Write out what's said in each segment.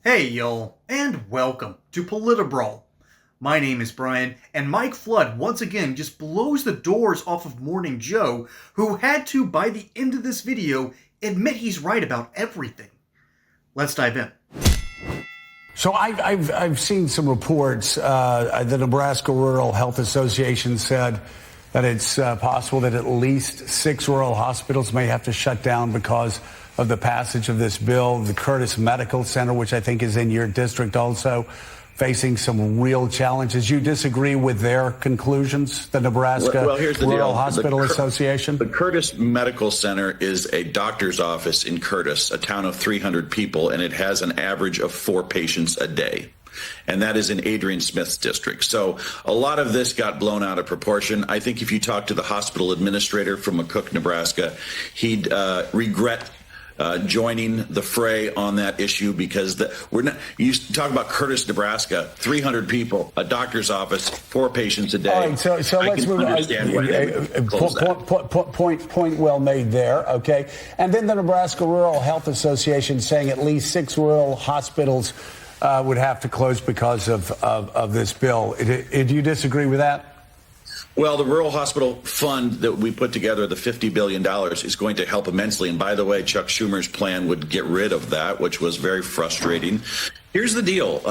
Hey y'all, and welcome to Politibrawl. My name is Brian, and Mike Flood once again just blows the doors off of Morning Joe, who had to, by the end of this video, admit he's right about everything. Let's dive in. So I've seen some reports. The Nebraska Rural Health Association said that it's possible that at least 6 rural hospitals may have to shut down because of the passage of this bill. The Curtis Medical Center, which I think is in your district, also facing some real challenges. You disagree with their conclusions, the Nebraska Rural Hospital Association? The Curtis Medical Center is a doctor's office in Curtis, a town of 300 people, and it has an average of 4 patients a day. And that is in Adrian Smith's district. So a lot of this got blown out of proportion. I think if you talk to the hospital administrator from McCook, Nebraska, he'd regret joining the fray on that issue, because you talk about Curtis, Nebraska, 300 people, a doctor's office, 4 patients a day. All right, so let's move on. Point well made there. Okay. And then the Nebraska Rural Health Association saying at least 6 rural hospitals would have to close because of this bill. Do you disagree with that? Well, the Rural Hospital Fund that we put together, the $50 billion, is going to help immensely. And by the way, Chuck Schumer's plan would get rid of that, which was very frustrating. Here's the deal.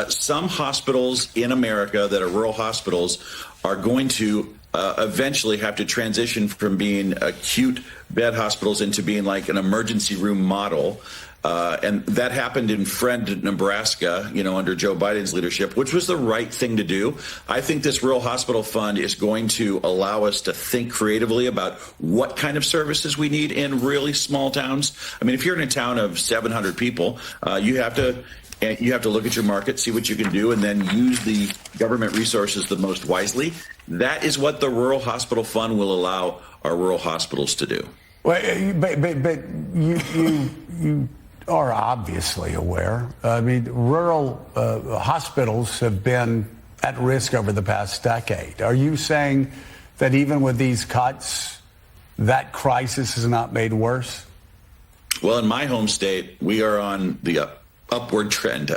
Some hospitals in America that are rural hospitals are going to eventually have to transition from being acute bed hospitals into being like an emergency room model. And that happened in Friend, Nebraska, under Joe Biden's leadership, which was the right thing to do. I think this Rural Hospital Fund is going to allow us to think creatively about what kind of services we need in really small towns. I mean, if you're in a town of 700 people, you have to look at your market, see what you can do, and then use the government resources the most wisely. That is what the Rural Hospital Fund will allow our rural hospitals to do. Well, but you are obviously aware. I mean, rural hospitals have been at risk over the past decade. Are you saying that even with these cuts, that crisis is not made worse? Well, in my home state, we are on the upward trend.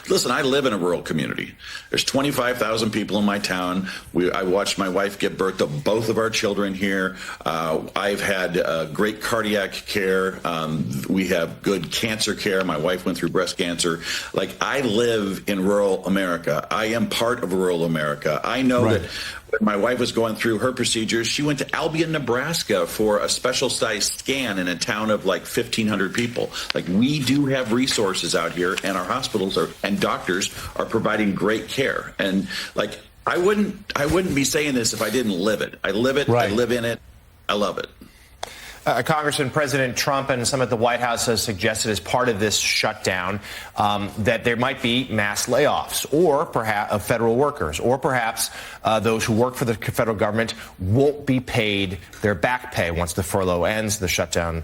Listen, I live in a rural community. There's 25,000 people in my town. I watched my wife give birth to both of our children here. I've had great cardiac care. We have good cancer care. My wife went through breast cancer. I live in rural America. I am part of rural America. I know that when my wife was going through her procedures, she went to Albion, Nebraska for a special sized scan in a town of 1,500 people. We do have resources out here, and our hospitals and doctors are providing great care. And I wouldn't be saying this if I didn't live it. I live it. Right. I live in it. I love it. Congressman, President Trump and some at the White House has suggested as part of this shutdown that there might be mass layoffs or perhaps of federal workers, or perhaps those who work for the federal government won't be paid their back pay once the furlough ends, the shutdown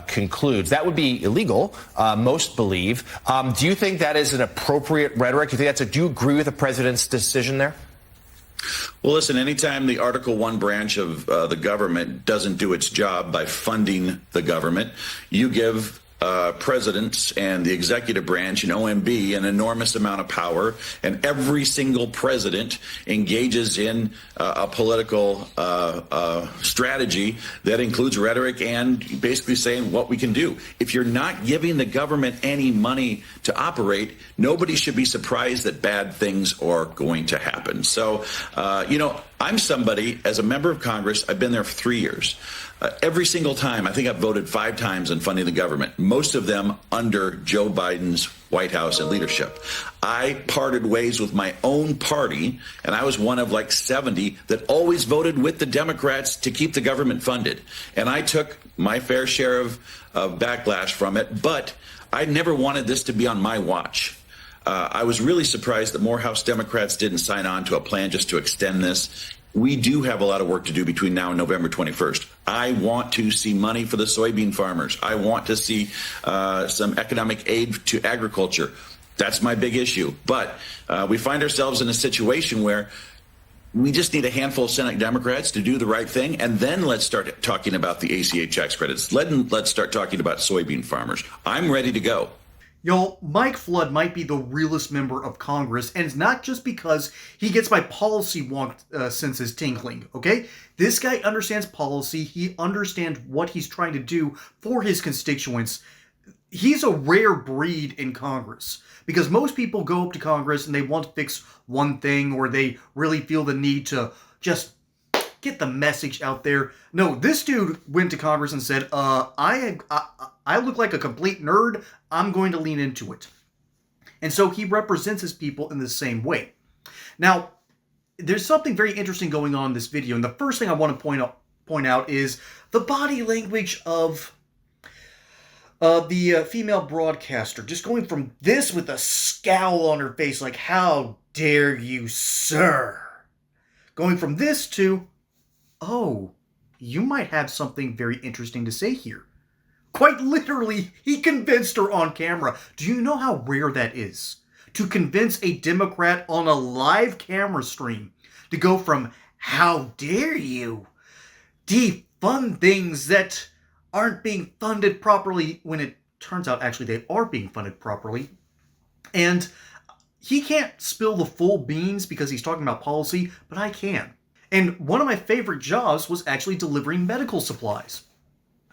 concludes. That would be illegal, most believe. Do you think that is an appropriate rhetoric? Do you agree with the president's decision there? Well, listen, anytime the Article 1 branch of the government doesn't do its job by funding the government, you give presidents and the executive branch and OMB an enormous amount of power, and every single president engages in a political strategy that includes rhetoric and basically saying what we can do. If you're not giving the government any money to operate, nobody should be surprised that bad things are going to happen. So, I'm somebody, as a member of Congress, I've been there for 3 years. Every single time, I think I've voted 5 times on funding the government, most of them under Joe Biden's White House and leadership. I parted ways with my own party, and I was one of 70 that always voted with the Democrats to keep the government funded. And I took my fair share of backlash from it, but I never wanted this to be on my watch. I was really surprised that more House Democrats didn't sign on to a plan just to extend this. We do have a lot of work to do between now and November 21st. I want to see money for the soybean farmers. I want to see some economic aid to agriculture. That's my big issue. But we find ourselves in a situation where we just need a handful of Senate Democrats to do the right thing, and then let's start talking about the ACA tax credits. Let's start talking about soybean farmers. I'm ready to go. Y'all, Mike Flood might be the realest member of Congress, and it's not just because he gets my policy wonk senses tingling, okay? This guy understands policy. He understands what he's trying to do for his constituents. He's a rare breed in Congress, because most people go up to Congress and they want to fix one thing, or they really feel the need to just get the message out there. No, this dude went to Congress and said, I look like a complete nerd. I'm going to lean into it. And so he represents his people in the same way. Now, there's something very interesting going on in this video. And the first thing I want to point out is the body language of the female broadcaster. Just going from this with a scowl on her face, like, how dare you, sir? Going from this to, oh, you might have something very interesting to say here. Quite literally, he convinced her on camera. Do you know how rare that is? To convince a Democrat on a live camera stream to go from, how dare you, defund things that aren't being funded properly, when it turns out actually they are being funded properly. And he can't spill the full beans because he's talking about policy, but I can. And one of my favorite jobs was actually delivering medical supplies.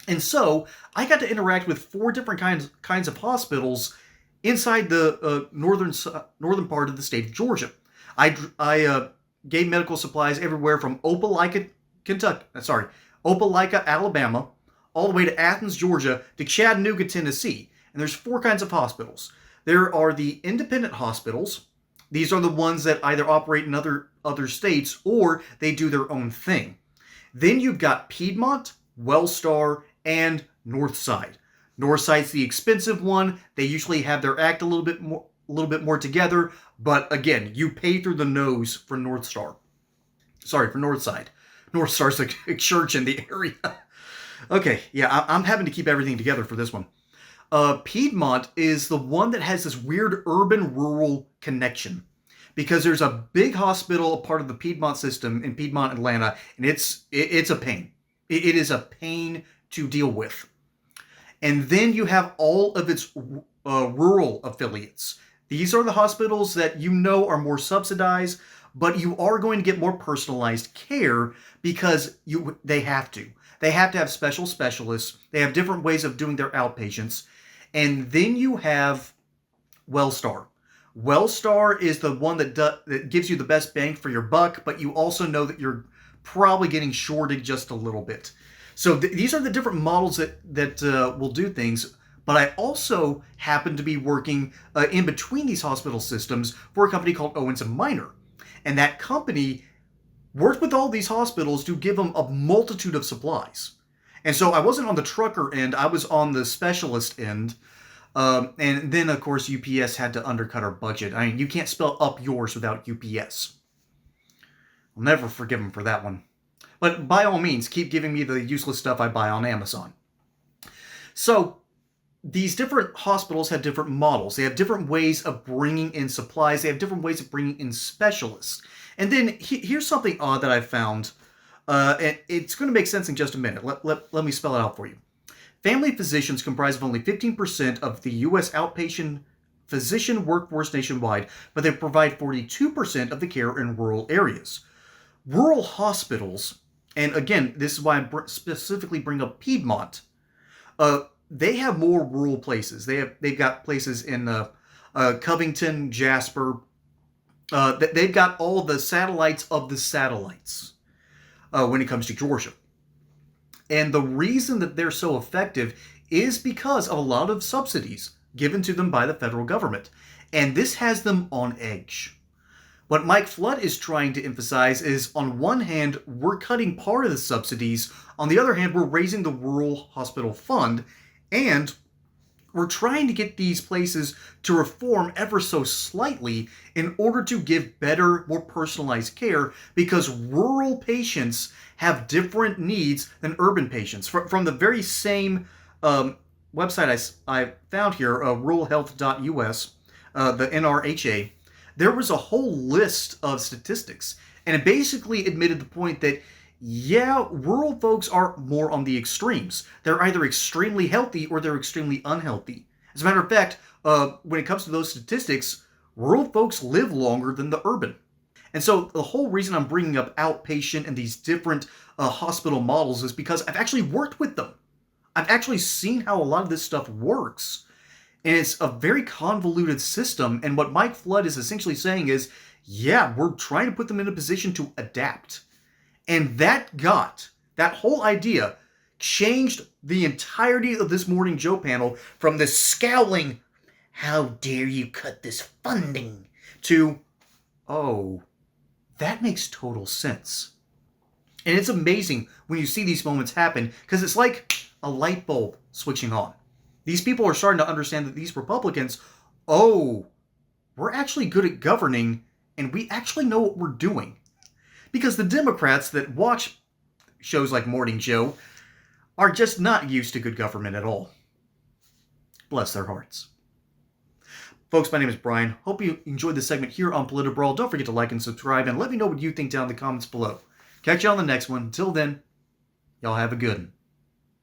And so I got to interact with 4 different kinds of hospitals inside the northern part of the state of Georgia. I gave medical supplies everywhere from Opelika, Alabama, all the way to Athens, Georgia, to Chattanooga, Tennessee. And there's 4 kinds of hospitals. There are the independent hospitals. These are the ones that either operate in other states or they do their own thing. Then you've got Piedmont, Wellstar, and Northside. Northside's the expensive one. They usually have their act a little bit more together, but again, you pay through the nose for Northside. Northstar's a church in the area. Okay, yeah, I'm having to keep everything together for this one. Piedmont is the one that has this weird urban-rural connection, because there's a big hospital, a part of the Piedmont system in Piedmont, Atlanta, and it's a pain. It is a pain to deal with. And then you have all of its rural affiliates. These are the hospitals that you know are more subsidized, but you are going to get more personalized care because they have to. They have to have special specialists. They have different ways of doing their outpatients. And then you have Wellstar. Wellstar is the one that gives you the best bang for your buck, but you also know that you're probably getting shorted just a little bit. So these are the different models that will do things. But I also happen to be working in between these hospital systems for a company called Owens & Minor. And that company worked with all these hospitals to give them a multitude of supplies. And so I wasn't on the trucker end, I was on the specialist end. And then, of course, UPS had to undercut our budget. I mean, you can't spell up yours without UPS. I'll never forgive them for that one. But by all means, keep giving me the useless stuff I buy on Amazon. So these different hospitals have different models. They have different ways of bringing in supplies. They have different ways of bringing in specialists. And then here's something odd that I found. And it's going to make sense in just a minute. Let me spell it out for you. Family physicians comprise of only 15% of the U.S. outpatient physician workforce nationwide, but they provide 42% of the care in rural areas. Rural hospitals, and again, this is why I specifically bring up Piedmont, they have more rural places. They've got places in Covington, Jasper. They've got all the satellites of the satellites when it comes to Georgia. And the reason that they're so effective is because of a lot of subsidies given to them by the federal government. And this has them on edge. What Mike Flood is trying to emphasize is, on one hand, we're cutting part of the subsidies. On the other hand, we're raising the rural hospital fund. And we're trying to get these places to reform ever so slightly in order to give better, more personalized care, because rural patients have different needs than urban patients. From the very same website I found here, ruralhealth.us, the NRHA, there was a whole list of statistics. And it basically admitted the point that, yeah, rural folks are more on the extremes. They're either extremely healthy or they're extremely unhealthy. As a matter of fact, when it comes to those statistics, rural folks live longer than the urban. And so the whole reason I'm bringing up outpatient and these different hospital models is because I've actually worked with them. I've actually seen how a lot of this stuff works. And it's a very convoluted system. And what Mike Flood is essentially saying is, yeah, we're trying to put them in a position to adapt. And that whole idea changed the entirety of this Morning Joe panel from this scowling, how dare you cut this funding, to, oh, that makes total sense. And it's amazing when you see these moments happen, because it's like a light bulb switching on. These people are starting to understand that these Republicans, oh, we're actually good at governing, and we actually know what we're doing. Because the Democrats that watch shows like Morning Joe are just not used to good government at all. Bless their hearts. Folks, my name is Brian. Hope you enjoyed this segment here on Politibrawl. Don't forget to like and subscribe, and let me know what you think down in the comments below. Catch you on the next one. Until then, y'all have a good one.